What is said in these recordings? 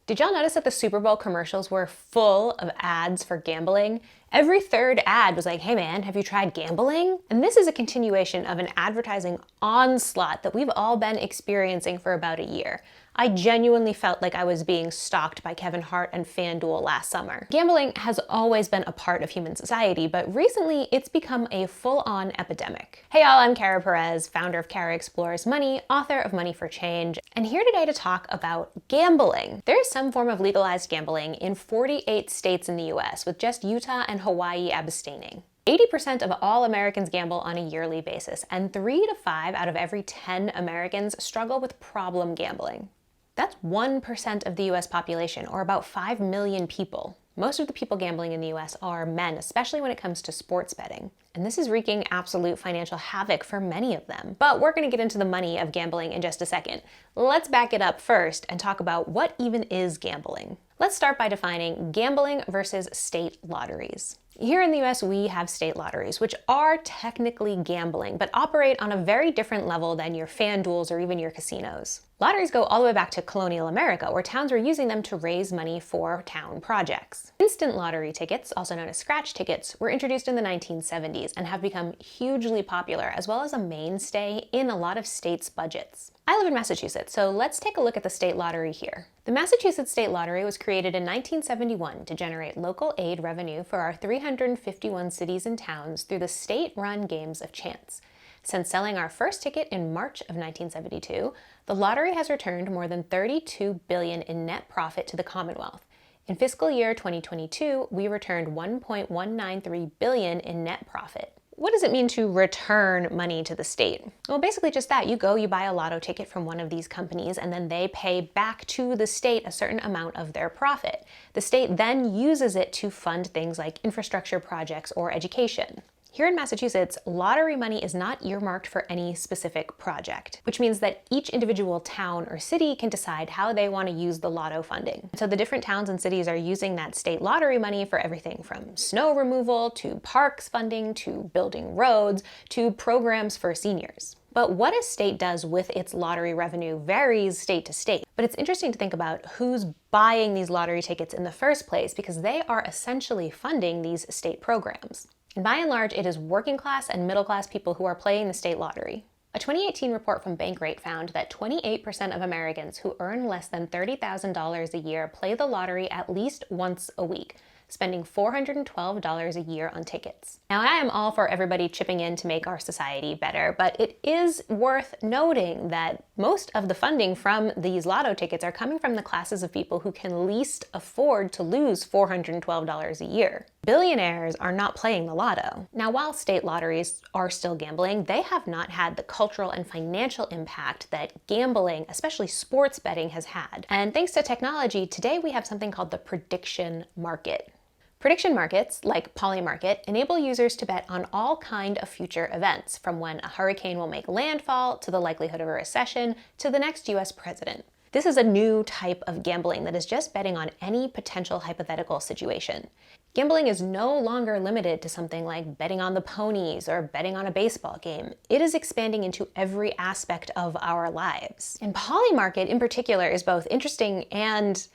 Did y'all notice that the Super Bowl commercials were full of ads for gambling? Every third ad was like, hey man, have you tried gambling? And this is a continuation of an advertising onslaught that we've all been experiencing for about a year. I genuinely felt like I was being stalked by Kevin Hart and FanDuel last summer. Gambling has always been a part of human society, but recently it's become a full-on epidemic. Hey y'all, I'm Perez, founder of Kara Explores Money, author of Money for Change, and here today to talk about gambling. There is some form of legalized gambling in 48 states in the US, with just Utah and Hawaii abstaining. 80% of all Americans gamble on a yearly basis, and 3 to 5 out of every 10 Americans struggle with problem gambling. That's 1% of the US population, or about 5 million people. Most of the people gambling in the US are men, especially when it comes to sports betting. And this is wreaking absolute financial havoc for many of them. But we're gonna get into the money of gambling in just a second. Let's back it up first and talk about what even is gambling. Let's start by defining gambling versus state lotteries. Here in the US, we have state lotteries, which are technically gambling, but operate on a very different level than your FanDuels or even your casinos. Lotteries go all the way back to colonial America, where towns were using them to raise money for town projects. Instant lottery tickets, also known as scratch tickets, were introduced in the 1970s and have become hugely popular, as well as a mainstay in a lot of states' budgets. I live in Massachusetts, so let's take a look at the state lottery here. The Massachusetts State Lottery was created in 1971 to generate local aid revenue for our 351 cities and towns through the state-run games of chance. Since selling our first ticket in March of 1972, the lottery has returned more than $32 billion in net profit to the Commonwealth. In fiscal year 2022, we returned $1.193 billion in net profit. What does it mean to return money to the state? Well, basically just that. You buy a lotto ticket from one of these companies, and then they pay back to the state a certain amount of their profit. The state then uses it to fund things like infrastructure projects or education. Here in Massachusetts, lottery money is not earmarked for any specific project, which means that each individual town or city can decide how they want to use the lotto funding. So the different towns and cities are using that state lottery money for everything from snow removal to parks funding to building roads to programs for seniors. But what a state does with its lottery revenue varies state to state. But it's interesting to think about who's buying these lottery tickets in the first place, because they are essentially funding these state programs. And by and large, it is working class and middle class people who are playing the state lottery. A 2018 report from Bankrate found that 28% of Americans who earn less than $30,000 a year play the lottery at least once a week, spending $412 a year on tickets. Now, I am all for everybody chipping in to make our society better, but it is worth noting that most of the funding from these lotto tickets are coming from the classes of people who can least afford to lose $412 a year. Billionaires are not playing the lotto. Now, while state lotteries are still gambling, they have not had the cultural and financial impact that gambling, especially sports betting, has had. And thanks to technology, today we have something called the prediction market. Prediction markets, like Polymarket, enable users to bet on all kinds of future events, from when a hurricane will make landfall, to the likelihood of a recession, to the next US president. This is a new type of gambling that is just betting on any potential hypothetical situation. Gambling is no longer limited to something like betting on the ponies or betting on a baseball game. It is expanding into every aspect of our lives. And Polymarket in particular is both interesting and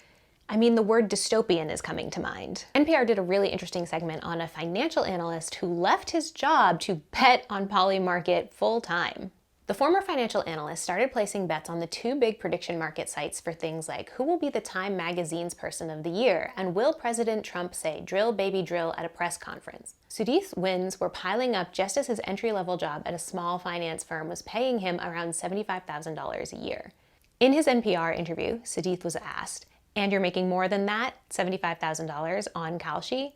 the word dystopian is coming to mind. NPR did a really interesting segment on a financial analyst who left his job to bet on Polymarket full time. The former financial analyst started placing bets on the two big prediction market sites for things like who will be the Time magazine's Person of the Year and will President Trump say "drill baby drill" at a press conference. Sudhith's wins were piling up just as his entry-level job at a small finance firm was paying him around $75,000 a year. In his NPR interview, Sudhith was asked, "And you're making more than that, $75,000 on Kalshi?"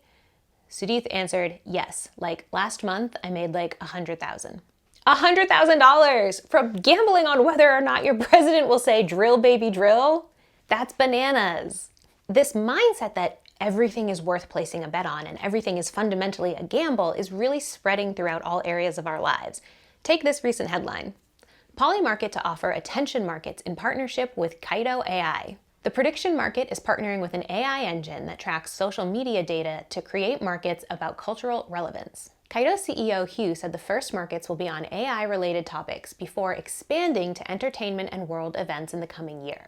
Sudhith answered, "Yes, like last month I made like $100,000. $100,000 from gambling on whether or not your president will say "drill baby drill"? That's bananas. This mindset that everything is worth placing a bet on and everything is fundamentally a gamble is really spreading throughout all areas of our lives. Take this recent headline: Polymarket to offer attention markets in partnership with Kaido AI. The prediction market is partnering with an AI engine that tracks social media data to create markets about cultural relevance. Kaido CEO Hugh said the first markets will be on AI-related topics before expanding to entertainment and world events in the coming year.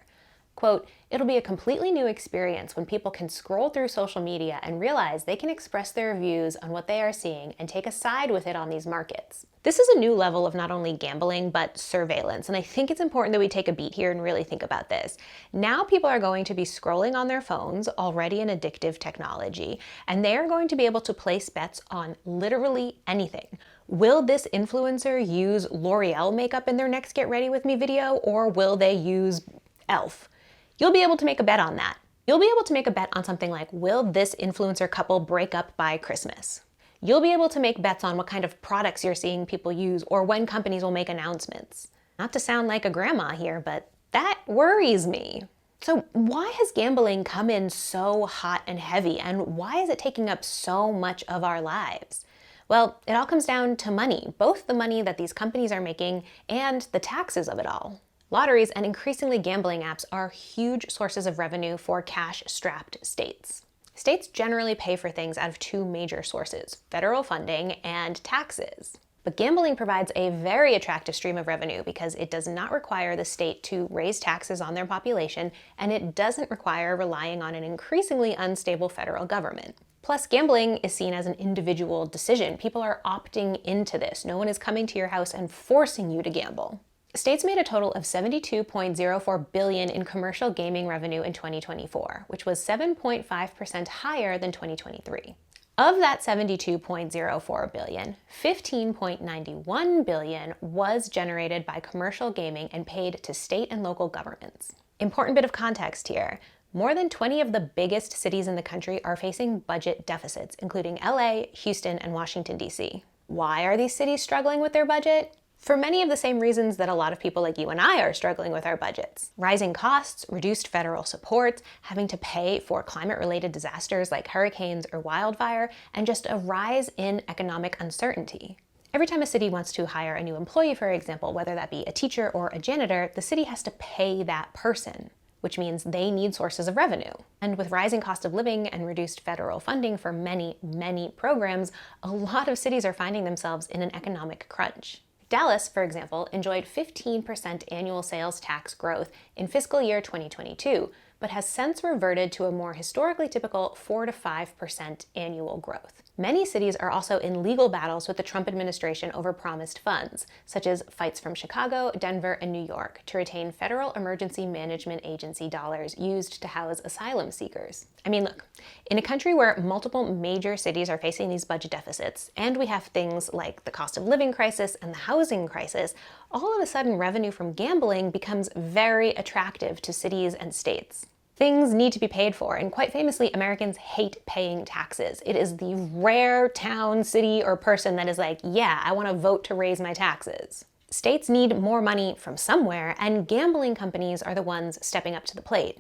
Quote, "It'll be a completely new experience when people can scroll through social media and realize they can express their views on what they are seeing and take a side with it on these markets." This is a new level of not only gambling, but surveillance. And I think it's important that we take a beat here and really think about this. Now people are going to be scrolling on their phones, already an addictive technology, and they are going to be able to place bets on literally anything. Will this influencer use L'Oreal makeup in their next Get Ready With Me video, or will they use e.l.f.? You'll be able to make a bet on that. You'll be able to make a bet on something like, will this influencer couple break up by Christmas? You'll be able to make bets on what kind of products you're seeing people use or when companies will make announcements. Not to sound like a grandma here, but that worries me. So why has gambling come in so hot and heavy, and why is it taking up so much of our lives? Well, it all comes down to money, both the money that these companies are making and the taxes of it all. Lotteries and increasingly gambling apps are huge sources of revenue for cash-strapped states. States generally pay for things out of two major sources, federal funding and taxes. But gambling provides a very attractive stream of revenue because it does not require the state to raise taxes on their population, and it doesn't require relying on an increasingly unstable federal government. Plus, gambling is seen as an individual decision. People are opting into this. No one is coming to your house and forcing you to gamble. States made a total of $72.04 billion in commercial gaming revenue in 2024, which was 7.5% higher than 2023. Of that $72.04 billion, $15.91 billion was generated by commercial gaming and paid to state and local governments. Important bit of context here. More than 20 of the biggest cities in the country are facing budget deficits, including LA, Houston, and Washington, D.C. Why are these cities struggling with their budget? For many of the same reasons that a lot of people like you and I are struggling with our budgets. Rising costs, reduced federal support, having to pay for climate-related disasters like hurricanes or wildfire, and just a rise in economic uncertainty. Every time a city wants to hire a new employee, for example, whether that be a teacher or a janitor, the city has to pay that person, which means they need sources of revenue. And with rising cost of living and reduced federal funding for many, many programs, a lot of cities are finding themselves in an economic crunch. Dallas, for example, enjoyed 15% annual sales tax growth in fiscal year 2022, but has since reverted to a more historically typical 4 to 5% annual growth. Many cities are also in legal battles with the Trump administration over promised funds, such as fights from Chicago, Denver, and New York to retain Federal Emergency Management Agency dollars used to house asylum seekers. I mean, look, in a country where multiple major cities are facing these budget deficits, and we have things like the cost of living crisis and the housing crisis, all of a sudden revenue from gambling becomes very attractive to cities and states. Things need to be paid for, and quite famously, Americans hate paying taxes. It is the rare town, city, or person that is like, yeah, I want to vote to raise my taxes. States need more money from somewhere, and gambling companies are the ones stepping up to the plate.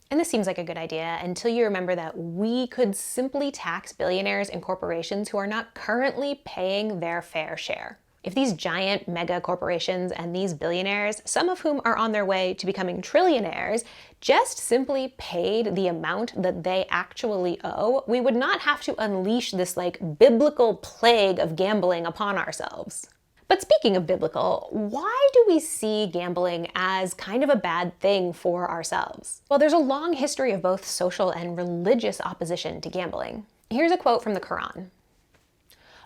And this seems like a good idea until you remember that we could simply tax billionaires and corporations who are not currently paying their fair share. If these giant mega corporations and these billionaires, some of whom are on their way to becoming trillionaires, just simply paid the amount that they actually owe, we would not have to unleash this biblical plague of gambling upon ourselves. But speaking of biblical, why do we see gambling as kind of a bad thing for ourselves? Well, there's a long history of both social and religious opposition to gambling. Here's a quote from the Quran.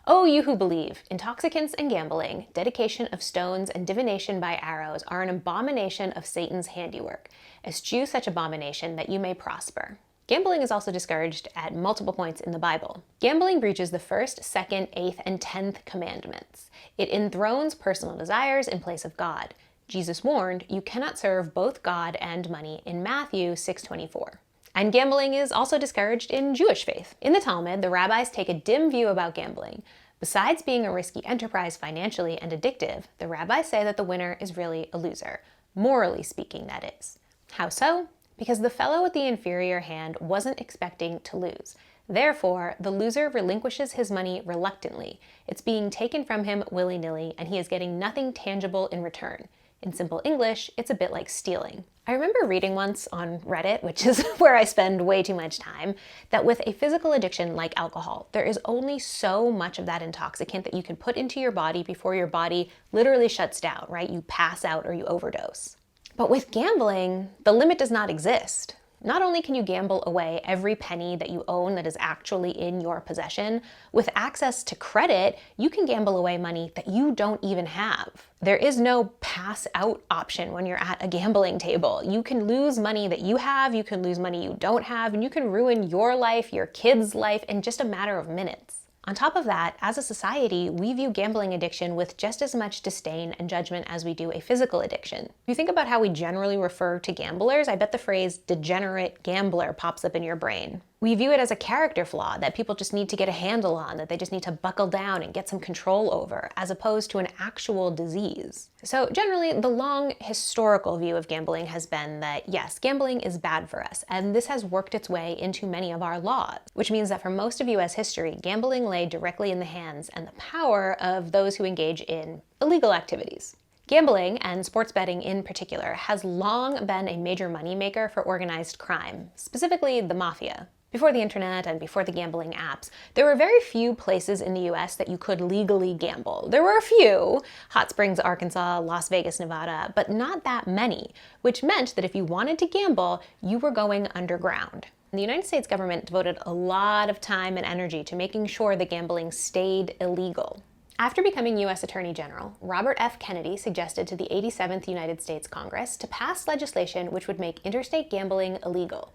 "O you who believe, intoxicants and gambling, dedication of stones and divination by arrows are an abomination of Satan's handiwork. Eschew such abomination that you may prosper." Gambling is also discouraged at multiple points in the Bible. Gambling breaches the 1st, 2nd, 8th, and 10th commandments. It enthrones personal desires in place of God. Jesus warned, "You cannot serve both God and money" in Matthew 6:24. And gambling is also discouraged in Jewish faith. In the Talmud, the rabbis take a dim view about gambling. Besides being a risky enterprise financially and addictive, the rabbis say that the winner is really a loser. Morally speaking, that is. How so? Because the fellow with the inferior hand wasn't expecting to lose. Therefore, the loser relinquishes his money reluctantly. It's being taken from him willy-nilly, and he is getting nothing tangible in return. In simple English, it's a bit like stealing. I remember reading once on Reddit, which is where I spend way too much time, that with a physical addiction like alcohol, there is only so much of that intoxicant that you can put into your body before your body literally shuts down, right? You pass out or you overdose. But with gambling, the limit does not exist. Not only can you gamble away every penny that you own that is actually in your possession, with access to credit, you can gamble away money that you don't even have. There is no pass out option when you're at a gambling table. You can lose money that you have, you can lose money you don't have, and you can ruin your life, your kid's life in just a matter of minutes. On top of that, as a society, we view gambling addiction with just as much disdain and judgment as we do a physical addiction. If you think about how we generally refer to gamblers, I bet the phrase degenerate gambler pops up in your brain. We view it as a character flaw that people just need to get a handle on, that they just need to buckle down and get some control over, as opposed to an actual disease. So generally, the long historical view of gambling has been that yes, gambling is bad for us, and this has worked its way into many of our laws, which means that for most of US history, gambling lay directly in the hands and the power of those who engage in illegal activities. Gambling, and sports betting in particular, has long been a major moneymaker for organized crime, specifically the mafia. Before the internet and before the gambling apps, there were very few places in the US that you could legally gamble. There were a few, Hot Springs, Arkansas, Las Vegas, Nevada, but not that many, which meant that if you wanted to gamble, you were going underground. The United States government devoted a lot of time and energy to making sure that gambling stayed illegal. After becoming U.S. Attorney General, Robert F. Kennedy suggested to the 87th United States Congress to pass legislation which would make interstate gambling illegal.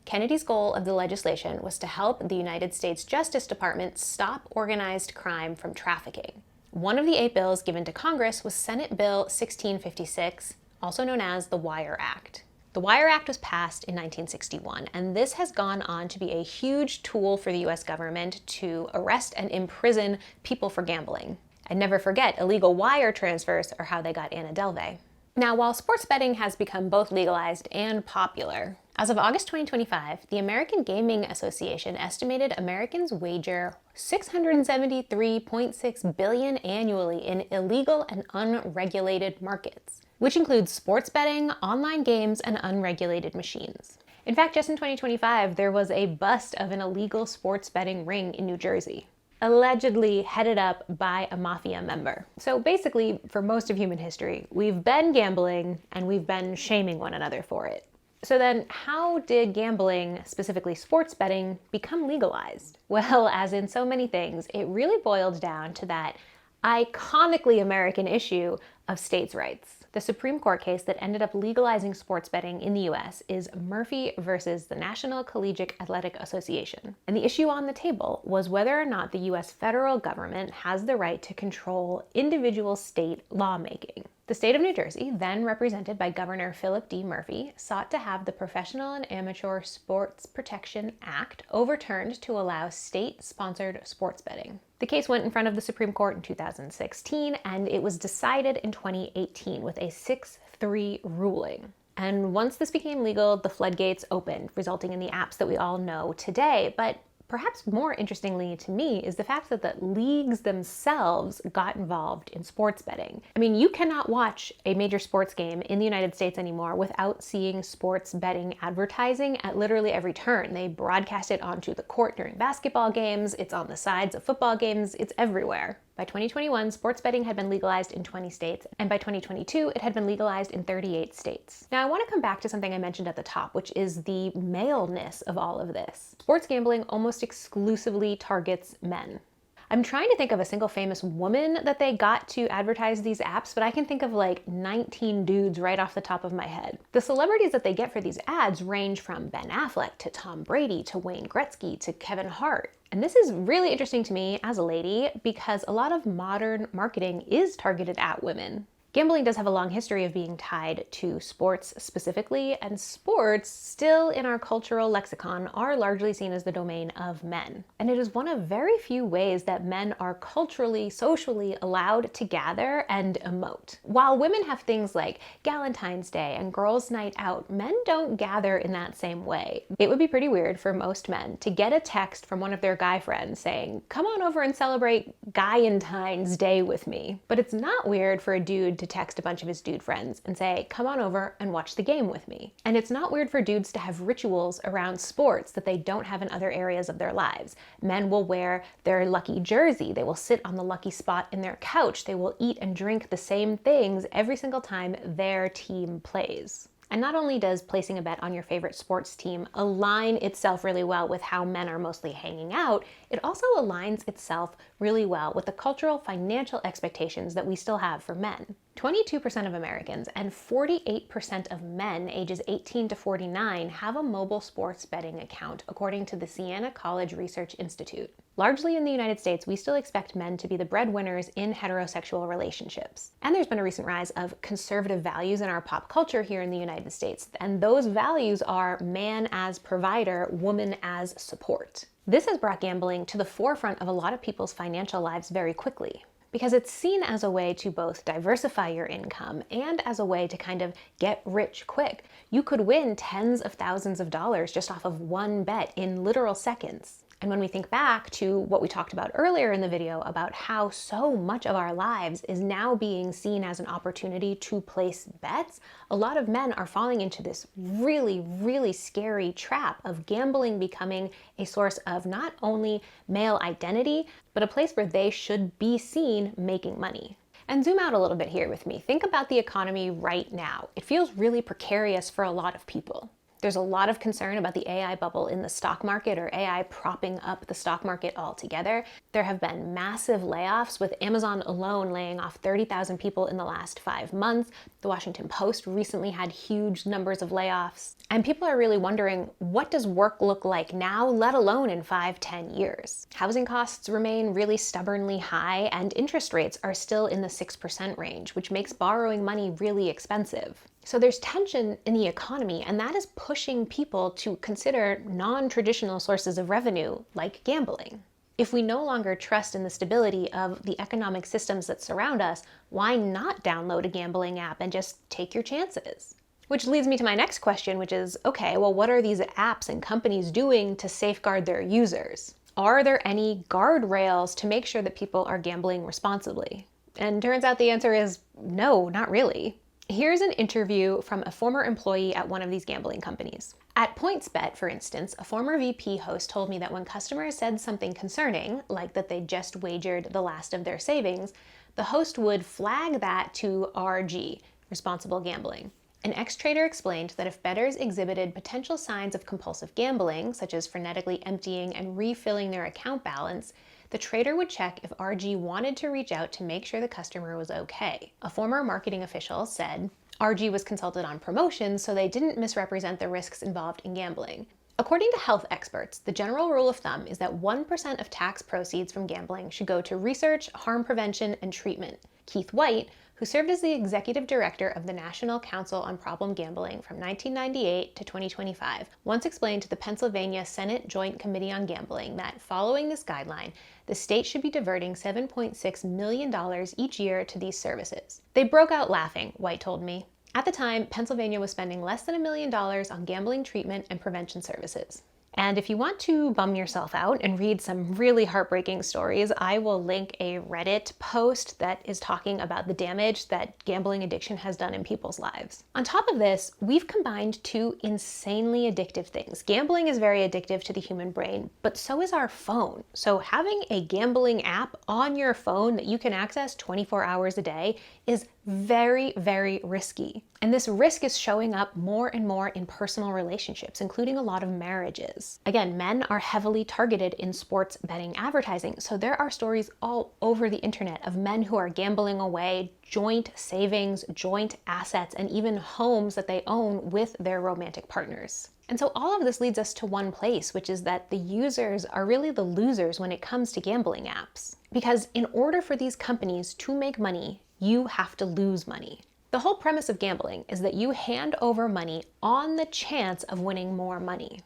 Kennedy's goal of the legislation was to help the United States Justice Department stop organized crime from trafficking. One of the 8 bills given to Congress was Senate Bill 1656, also known as the Wire Act. The Wire Act was passed in 1961, and this has gone on to be a huge tool for the US government to arrest and imprison people for gambling. And never forget, illegal wire transfers are how they got Anna Delvey. Now, while sports betting has become both legalized and popular, as of August 2025, the American Gaming Association estimated Americans wager $673.6 billion annually in illegal and unregulated markets, which includes sports betting, online games, and unregulated machines. In fact, just in 2025, there was a bust of an illegal sports betting ring in New Jersey, allegedly headed up by a mafia member. So basically, for most of human history, we've been gambling and we've been shaming one another for it. So then, how did gambling, specifically sports betting, become legalized? Well, as in so many things, it really boiled down to that iconically American issue of states' rights. The Supreme Court case that ended up legalizing sports betting in the US is Murphy versus the National Collegiate Athletic Association. And the issue on the table was whether or not the US federal government has the right to control individual state lawmaking. The state of New Jersey, then represented by Governor Philip D. Murphy, sought to have the Professional and Amateur Sports Protection Act overturned to allow state-sponsored sports betting. The case went in front of the Supreme Court in 2016, and it was decided in 2018 with a 6-3 ruling. And once this became legal, the floodgates opened, resulting in the apps that we all know today. But perhaps more interestingly to me is the fact that the leagues themselves got involved in sports betting. I mean, you cannot watch a major sports game in the United States anymore without seeing sports betting advertising at literally every turn. They broadcast it onto the court during basketball games, it's on the sides of football games, it's everywhere. By 2021, sports betting had been legalized in 20 states, and by 2022, it had been legalized in 38 states. Now, I want to come back to something I mentioned at the top, which is the maleness of all of this. Sports gambling almost exclusively targets men. I'm trying to think of a single famous woman that they got to advertise these apps, but I can think of like 19 dudes right off the top of my head. The celebrities that they get for these ads range from Ben Affleck to Tom Brady to Wayne Gretzky to Kevin Hart. And this is really interesting to me as a lady because a lot of modern marketing is targeted at women. Gambling does have a long history of being tied to sports specifically, and sports, still in our cultural lexicon, are largely seen as the domain of men. And it is one of very few ways that men are culturally, socially allowed to gather and emote. While women have things like Galentine's Day and Girls' Night Out, men don't gather in that same way. It would be pretty weird for most men to get a text from one of their guy friends saying, "Come on over and celebrate Galentine's Day with me." But it's not weird for a dude to to text a bunch of his dude friends and say, come on over and watch the game with me. And it's not weird for dudes to have rituals around sports that they don't have in other areas of their lives. Men will wear their lucky jersey. They will sit on the lucky spot in their couch. They will eat and drink the same things every single time their team plays. And not only does placing a bet on your favorite sports team align itself really well with how men are mostly hanging out, it also aligns itself really well with the cultural financial expectations that we still have for men. 22% of Americans and 48% of men ages 18 to 49 have a mobile sports betting account, according to the Siena College Research Institute. Largely in the United States, we still expect men to be the breadwinners in heterosexual relationships. And there's been a recent rise of conservative values in our pop culture here in the United States, and those values are man as provider, woman as support. This has brought gambling to the forefront of a lot of people's financial lives very quickly, because it's seen as a way to both diversify your income and as a way to kind of get rich quick. You could win tens of thousands of dollars just off of one bet in literal seconds. And when we think back to what we talked about earlier in the video about how so much of our lives is now being seen as an opportunity to place bets, a lot of men are falling into this really, really scary trap of gambling becoming a source of not only male identity, but a place where they should be seen making money. And zoom out a little bit here with me. Think about the economy right now. It feels really precarious for a lot of people. There's a lot of concern about the AI bubble in the stock market, or AI propping up the stock market altogether. There have been massive layoffs, with Amazon alone laying off 30,000 people in the last 5 months. The Washington Post recently had huge numbers of layoffs. And people are really wondering, what does work look like now, let alone in 5-10 years? Housing costs remain really stubbornly high, and interest rates are still in the 6% range, which makes borrowing money really expensive. So there's tension in the economy, and that is pushing people to consider non-traditional sources of revenue, like gambling. If we no longer trust in the stability of the economic systems that surround us, why not download a gambling app and just take your chances? Which leads me to my next question, which is, okay, well, what are these apps and companies doing to safeguard their users? Are there any guardrails to make sure that people are gambling responsibly? And turns out the answer is no, not really. Here's an interview from a former employee at one of these gambling companies. At PointsBet, for instance, a former VP host told me that when customers said something concerning, like that they just wagered the last of their savings, the host would flag that to RG, responsible gambling. An ex-trader explained that if bettors exhibited potential signs of compulsive gambling, such as frenetically emptying and refilling their account balance, the trader would check if RG wanted to reach out to make sure the customer was okay. A former marketing official said RG was consulted on promotions, so they didn't misrepresent the risks involved in gambling. According to health experts, the general rule of thumb is that 1% of tax proceeds from gambling should go to research, harm prevention, and treatment. Keith White, who served as the executive director of the National Council on Problem Gambling from 1998 to 2025, once explained to the Pennsylvania Senate Joint Committee on Gambling that following this guideline, the state should be diverting $7.6 million each year to these services. They broke out laughing, White told me. At the time, Pennsylvania was spending less than $1 million on gambling treatment and prevention services. And if you want to bum yourself out and read some really heartbreaking stories, I will link a Reddit post that is talking about the damage that gambling addiction has done in people's lives. On top of this, we've combined two insanely addictive things. Gambling is very addictive to the human brain, but so is our phone. So having a gambling app on your phone that you can access 24 hours a day is very, very risky. And this risk is showing up more and more in personal relationships, including a lot of marriages. Again, men are heavily targeted in sports betting advertising, so there are stories all over the internet of men who are gambling away joint savings, joint assets, and even homes that they own with their romantic partners. And so all of this leads us to one place, which is that the users are really the losers when it comes to gambling apps. Because in order for these companies to make money, you have to lose money. The whole premise of gambling is that you hand over money on the chance of winning more money.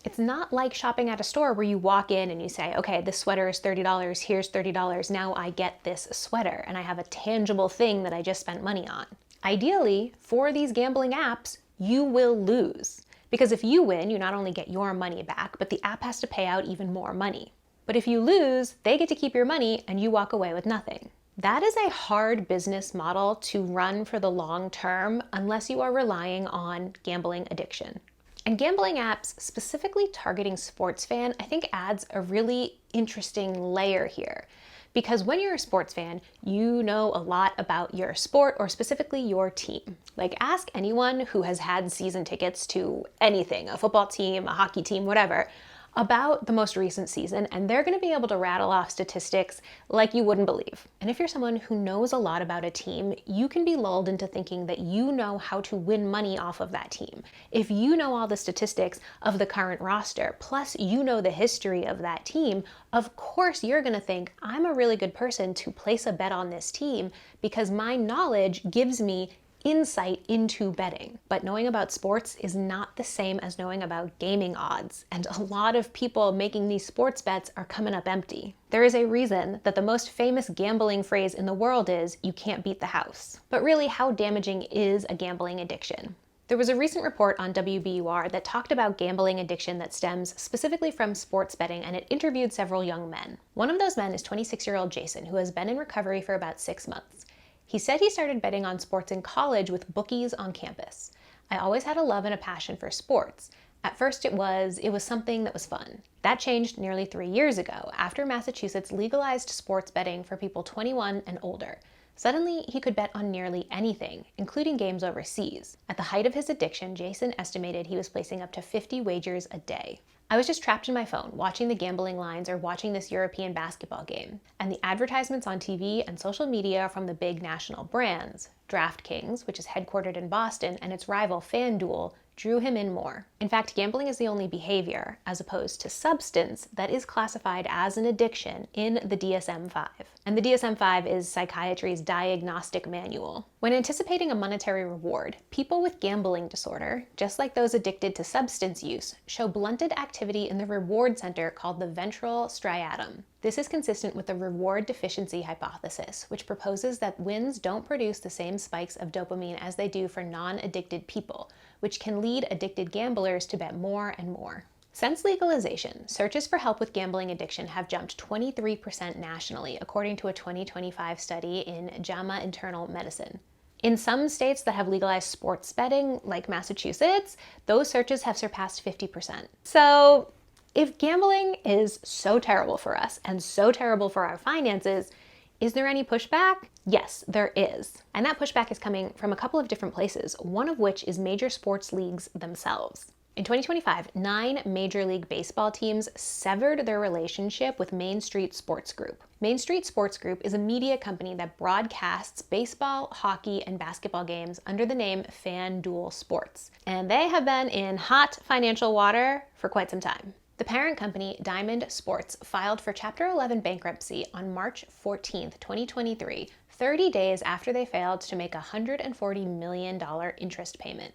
It's not like shopping at a store where you walk in and you say, okay, this sweater is $30, here's $30, now I get this sweater and I have a tangible thing that I just spent money on. Ideally, for these gambling apps, you will lose. Because if you win, you not only get your money back, but the app has to pay out even more money. But if you lose, they get to keep your money and you walk away with nothing. That is a hard business model to run for the long term unless you are relying on gambling addiction. And gambling apps specifically targeting sports fan, I think adds a really interesting layer here. Because when you're a sports fan, you know a lot about your sport or specifically your team. Like ask anyone who has had season tickets to anything, a football team, a hockey team, whatever, about the most recent season, and they're going to be able to rattle off statistics like you wouldn't believe. And if you're someone who knows a lot about a team, you can be lulled into thinking that you know how to win money off of that team. If you know all the statistics of the current roster, plus you know the history of that team, of course you're going to think, I'm a really good person to place a bet on this team because my knowledge gives me insight into betting. But knowing about sports is not the same as knowing about gaming odds, and a lot of people making these sports bets are coming up empty. There is a reason that the most famous gambling phrase in the world is, "You can't beat the house." But really, how damaging is a gambling addiction? There was a recent report on WBUR that talked about gambling addiction that stems specifically from sports betting, and it interviewed several young men. One of those men is 26-year-old Jason, who has been in recovery for about 6 months. He said he started betting on sports in college with bookies on campus. "I always had a love and a passion for sports. At first it was something that was fun. That changed nearly 3 years ago after Massachusetts legalized sports betting for people 21 and older. Suddenly, he could bet on nearly anything, including games overseas. At the height of his addiction, Jason estimated he was placing up to 50 wagers a day. I was just trapped in my phone, watching the gambling lines or watching this European basketball game. And the advertisements on TV and social media from the big national brands, DraftKings, which is headquartered in Boston, and its rival FanDuel, drew him in more. In fact, gambling is the only behavior, as opposed to substance, that is classified as an addiction in the DSM-5. And the DSM-5 is psychiatry's diagnostic manual. When anticipating a monetary reward, people with gambling disorder, just like those addicted to substance use, show blunted activity in the reward center called the ventral striatum. This is consistent with the reward deficiency hypothesis, which proposes that wins don't produce the same spikes of dopamine as they do for non-addicted people, which can lead addicted gamblers to bet more and more. Since legalization, searches for help with gambling addiction have jumped 23% nationally, according to a 2025 study in JAMA Internal Medicine. In some states that have legalized sports betting, like Massachusetts, those searches have surpassed 50%. So, if gambling is so terrible for us and so terrible for our finances, is there any pushback? Yes, there is. And that pushback is coming from a couple of different places, one of which is major sports leagues themselves. In 2025, 9 Major League Baseball teams severed their relationship with Main Street Sports Group. Main Street Sports Group is a media company that broadcasts baseball, hockey, and basketball games under the name FanDuel Sports. And they have been in hot financial water for quite some time. The parent company, Diamond Sports, filed for Chapter 11 bankruptcy on March 14, 2023, 30 days after they failed to make a $140 million interest payment.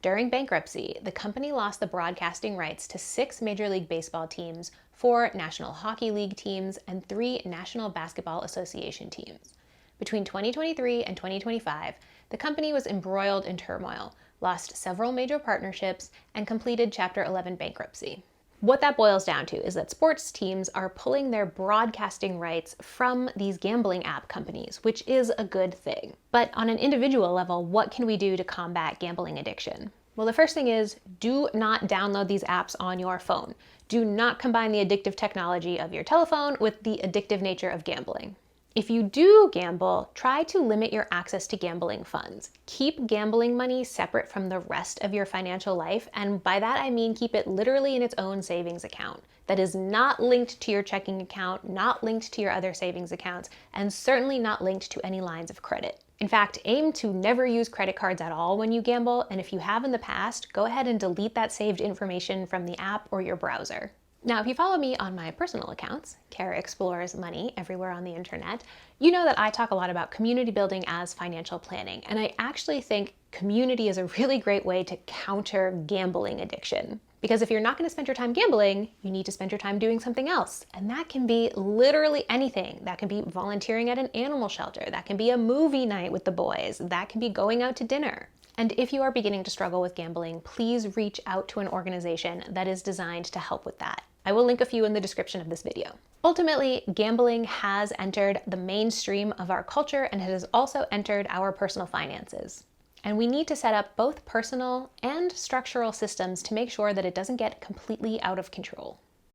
During bankruptcy, the company lost the broadcasting rights to 6 Major League Baseball teams, 4 National Hockey League teams, and 3 National Basketball Association teams. Between 2023 and 2025, the company was embroiled in turmoil, lost several major partnerships, and completed Chapter 11 bankruptcy. What that boils down to is that sports teams are pulling their broadcasting rights from these gambling app companies, which is a good thing. But on an individual level, what can we do to combat gambling addiction? Well, the first thing is, do not download these apps on your phone. Do not combine the addictive technology of your telephone with the addictive nature of gambling. If you do gamble, try to limit your access to gambling funds. Keep gambling money separate from the rest of your financial life, and by that I mean keep it literally in its own savings account that is not linked to your checking account, not linked to your other savings accounts, and certainly not linked to any lines of credit. In fact, aim to never use credit cards at all when you gamble, and if you have in the past, go ahead and delete that saved information from the app or your browser. Now, if you follow me on my personal accounts, Kara Explores Money everywhere on the internet, you know that I talk a lot about community building as financial planning, and I actually think community is a really great way to counter gambling addiction. Because if you're not going to spend your time gambling, you need to spend your time doing something else. And that can be literally anything. That can be volunteering at an animal shelter. That can be a movie night with the boys. That can be going out to dinner. And if you are beginning to struggle with gambling, please reach out to an organization that is designed to help with that. I will link a few in the description of this video. Ultimately, gambling has entered the mainstream of our culture and it has also entered our personal finances. And we need to set up both personal and structural systems to make sure that it doesn't get completely out of control.